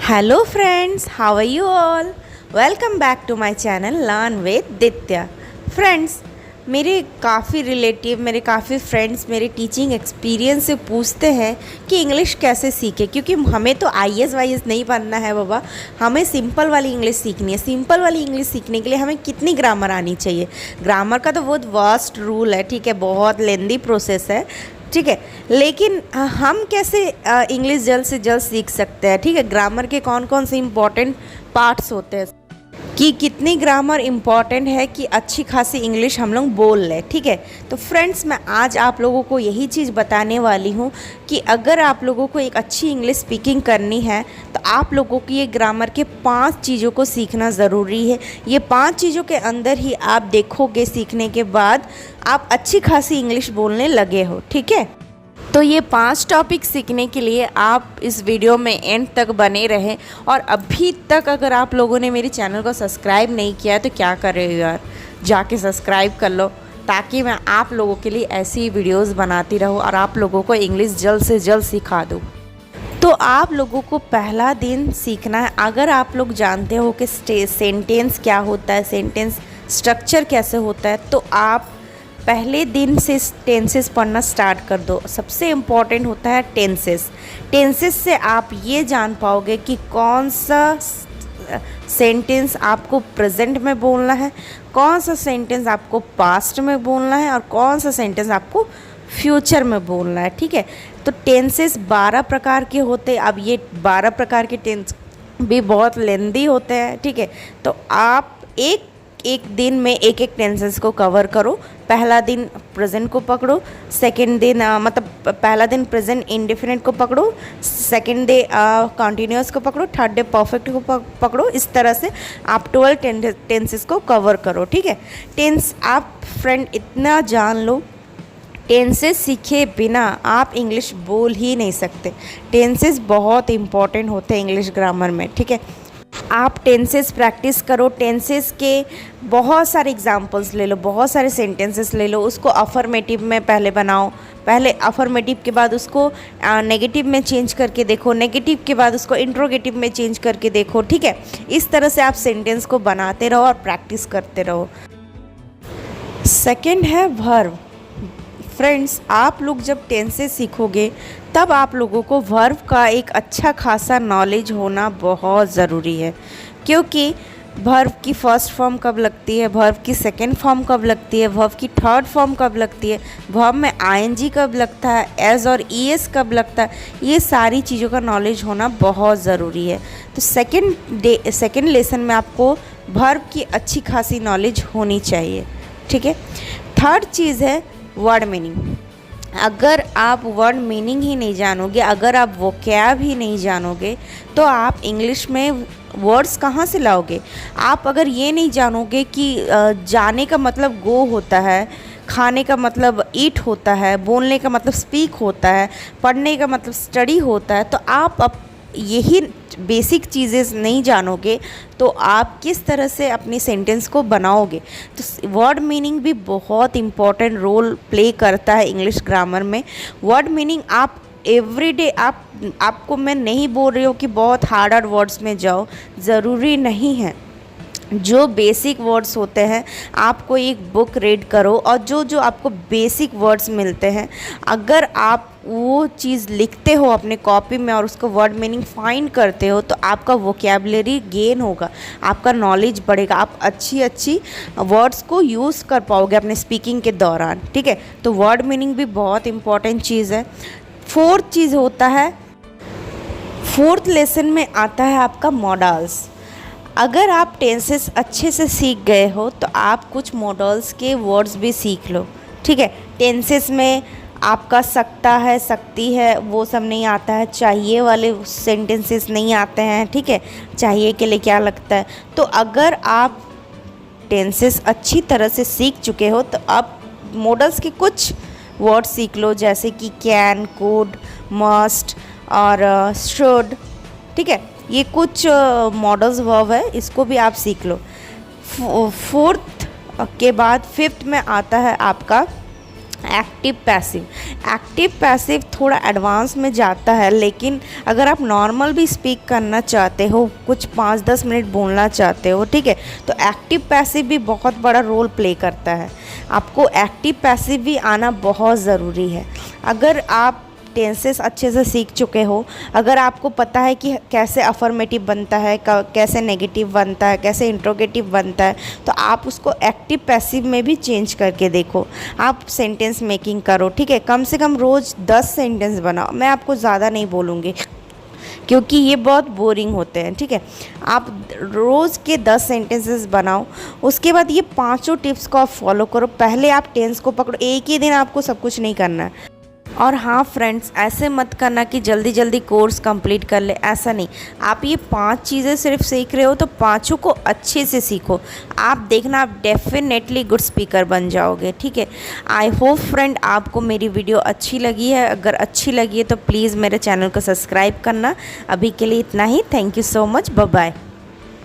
Hello friends, how are you all? Welcome back to my channel Learn with Ditya. Friends, मेरे काफ़ी relative, मेरे काफ़ी friends मेरे teaching experience से पूछते हैं कि इंग्लिश कैसे सीखे, क्योंकि हमें तो IAS वाईएस नहीं बनना है बाबा, हमें सिंपल वाली इंग्लिश सीखनी है। सिंपल वाली इंग्लिश सीखने के लिए हमें कितनी ग्रामर आनी चाहिए? ग्रामर का तो बहुत वास्ट रूल है, ठीक है, बहुत लेंदी प्रोसेस है, ठीक है, लेकिन हम कैसे इंग्लिश जल्द से जल्द सीख सकते हैं? ठीक है, ग्रामर के कौन कौन से इम्पॉर्टेंट पार्ट्स होते हैं, कि कितनी ग्रामर इम्पॉर्टेंट है कि अच्छी खासी इंग्लिश हम लोग बोल लें। ठीक है, तो फ्रेंड्स, मैं आज आप लोगों को यही चीज़ बताने वाली हूँ कि अगर आप लोगों को एक अच्छी इंग्लिश स्पीकिंग करनी है तो आप लोगों की ये ग्रामर के 5 चीज़ों को सीखना ज़रूरी है। ये 5 चीज़ों के अंदर ही आप देखोगे, सीखने के बाद आप अच्छी खासी इंग्लिश बोलने लगे हो। ठीक है, तो ये 5 टॉपिक सीखने के लिए आप इस वीडियो में एंड तक बने रहें। और अभी तक अगर आप लोगों ने मेरे चैनल को सब्सक्राइब नहीं किया है तो क्या कर रहे हो यार, जाके सब्सक्राइब कर लो, ताकि मैं आप लोगों के लिए ऐसी ही वीडियोस बनाती रहूँ और आप लोगों को इंग्लिश जल्द से जल्द सिखा दूँ। तो आप लोगों को पहला दिन सीखना है, अगर आप लोग जानते हो कि सेंटेंस क्या होता है, सेंटेंस स्ट्रक्चर कैसे होता है, तो आप पहले दिन से टेंसेस पढ़ना स्टार्ट कर दो। सबसे इम्पॉर्टेंट होता है टेंसेस। टेंसेस से आप ये जान पाओगे कि कौन सा सेंटेंस आपको प्रेजेंट में बोलना है, कौन सा सेंटेंस आपको पास्ट में बोलना है और कौन सा सेंटेंस आपको फ्यूचर में बोलना है। ठीक है, तो टेंसेस 12 प्रकार के होते हैं। अब ये 12 प्रकार के टेंस भी बहुत लेंदी होते हैं। ठीक है, तो आप एक दिन में एक टेंसेस को कवर करो। पहला दिन प्रेजेंट को पकड़ो, सेकंड दिन मतलब पहला दिन प्रेजेंट इंडेफिनिट को पकड़ो, सेकंड डे कॉन्टिन्यूअस को पकड़ो, थर्ड डे परफेक्ट को पकड़ो। इस तरह से आप 12 टेंसेस को कवर करो। ठीक है, टेंस आप फ्रेंड इतना जान लो, टेंसेस सीखे बिना आप इंग्लिश बोल ही नहीं सकते। टेंसेस बहुत इंपॉर्टेंट होते हैं इंग्लिश ग्रामर में। ठीक है, आप टेंसेस प्रैक्टिस करो। टेंसेस के बहुत सारे एग्जांपल्स ले लो, बहुत सारे सेंटेंसेस ले लो, उसको अफर्मेटिव में पहले बनाओ, पहले अफर्मेटिव के बाद उसको नेगेटिव में चेंज करके देखो, नेगेटिव के बाद उसको इंट्रोगेटिव में चेंज करके देखो। ठीक है, इस तरह से आप सेंटेंस को बनाते रहो और प्रैक्टिस करते रहो। सेकेंड है वर्ब। फ्रेंड्स, आप लोग जब टेंसेस सीखोगे तब आप लोगों को वर्ब का एक अच्छा खासा नॉलेज होना बहुत ज़रूरी है, क्योंकि वर्ब की फर्स्ट फॉर्म कब लगती है, वर्ब की सेकंड फॉर्म कब लगती है, वर्ब की थर्ड फॉर्म कब लगती है, वर्ब में आईएनजी कब लगता है, एस और ईएस कब लगता है, ये सारी चीज़ों का नॉलेज होना बहुत ज़रूरी है। तो सेकेंड लेसन में आपको वर्ब की अच्छी खासी नॉलेज होनी चाहिए। ठीक है, थर्ड चीज़ है वर्ड मीनिंग। अगर आप वर्ड मीनिंग ही नहीं जानोगे, अगर आप वोकैब ही नहीं जानोगे, तो आप इंग्लिश में वर्ड्स कहाँ से लाओगे? आप अगर ये नहीं जानोगे कि जाने का मतलब गो होता है, खाने का मतलब ईट होता है, बोलने का मतलब स्पीक होता है, पढ़ने का मतलब स्टडी होता है, तो आप यही बेसिक चीज़ें नहीं जानोगे तो आप किस तरह से अपनी सेंटेंस को बनाओगे? तो वर्ड मीनिंग भी बहुत इम्पॉर्टेंट रोल प्ले करता है इंग्लिश ग्रामर में। वर्ड मीनिंग आप एवरीडे आपको मैं नहीं बोल रही हूँ कि बहुत हार्ड वर्ड्स में जाओ, ज़रूरी नहीं है। जो बेसिक वर्ड्स होते हैं आपको एक बुक रीड करो, और जो आपको बेसिक वर्ड्स मिलते हैं अगर आप वो चीज़ लिखते हो अपने कॉपी में और उसको वर्ड मीनिंग फाइंड करते हो तो आपका वोकैबुलरी गेन होगा, आपका नॉलेज बढ़ेगा, आप अच्छी वर्ड्स को यूज़ कर पाओगे अपने स्पीकिंग के दौरान। ठीक है, तो वर्ड मीनिंग भी बहुत इंपॉर्टेंट चीज़ है। फोर्थ चीज़ होता है, फोर्थ लेसन में आता है आपका मॉडल्स। अगर आप टेंसेस अच्छे से सीख गए हो तो आप कुछ मॉडल्स के वर्ड्स भी सीख लो। ठीक है, टेंसेस में आपका सकता है, सकती है, वो सब नहीं आता है, चाहिए वाले सेंटेंसेस नहीं आते हैं। ठीक है, चाहिए के लिए क्या लगता है। तो अगर आप टेंसेस अच्छी तरह से सीख चुके हो तो आप मॉडल्स के कुछ वर्ड्स सीख लो, जैसे कि कैन, कुड, मस्ट और शुड। ठीक है, ये कुछ मॉडल्स वर्ब है, इसको भी आप सीख लो। फोर्थ के बाद फिफ्थ में आता है आपका एक्टिव पैसिव थोड़ा एडवांस में जाता है, लेकिन अगर आप नॉर्मल भी स्पीक करना चाहते हो, कुछ 5-10 मिनट बोलना चाहते हो, ठीक है, तो एक्टिव पैसिव भी बहुत बड़ा रोल प्ले करता है। आपको एक्टिव पैसिव भी आना बहुत ज़रूरी है। अगर आप टेंसेस अच्छे से सीख चुके हो, अगर आपको पता है कि कैसे अफर्मेटिव बनता है, कैसे नेगेटिव बनता है, कैसे इंट्रोगेटिव बनता है, तो आप उसको एक्टिव पैसिव में भी चेंज करके देखो। आप सेंटेंस मेकिंग करो, ठीक है, कम से कम रोज़ 10 सेंटेंस बनाओ। मैं आपको ज़्यादा नहीं बोलूँगी क्योंकि ये बहुत बोरिंग होते हैं, ठीक है। आप रोज़ के 10 सेंटेंसेस बनाओ, उसके बाद ये पाँचों टिप्स को आप फॉलो करो। पहले आप टेंस को पकड़ो, एक ही दिन आपको सब कुछ नहीं करना है। और हाँ फ्रेंड्स, ऐसे मत करना कि जल्दी जल्दी कोर्स कंप्लीट कर ले, ऐसा नहीं। आप ये 5 चीज़ें सिर्फ सीख रहे हो तो पाँचों को अच्छे से सीखो। आप देखना, आप डेफिनेटली गुड स्पीकर बन जाओगे, ठीक है। आई होप फ्रेंड आपको मेरी वीडियो अच्छी लगी है। अगर अच्छी लगी है तो प्लीज़ मेरे चैनल को सब्सक्राइब करना। अभी के लिए इतना ही। Thank you so much, bye bye.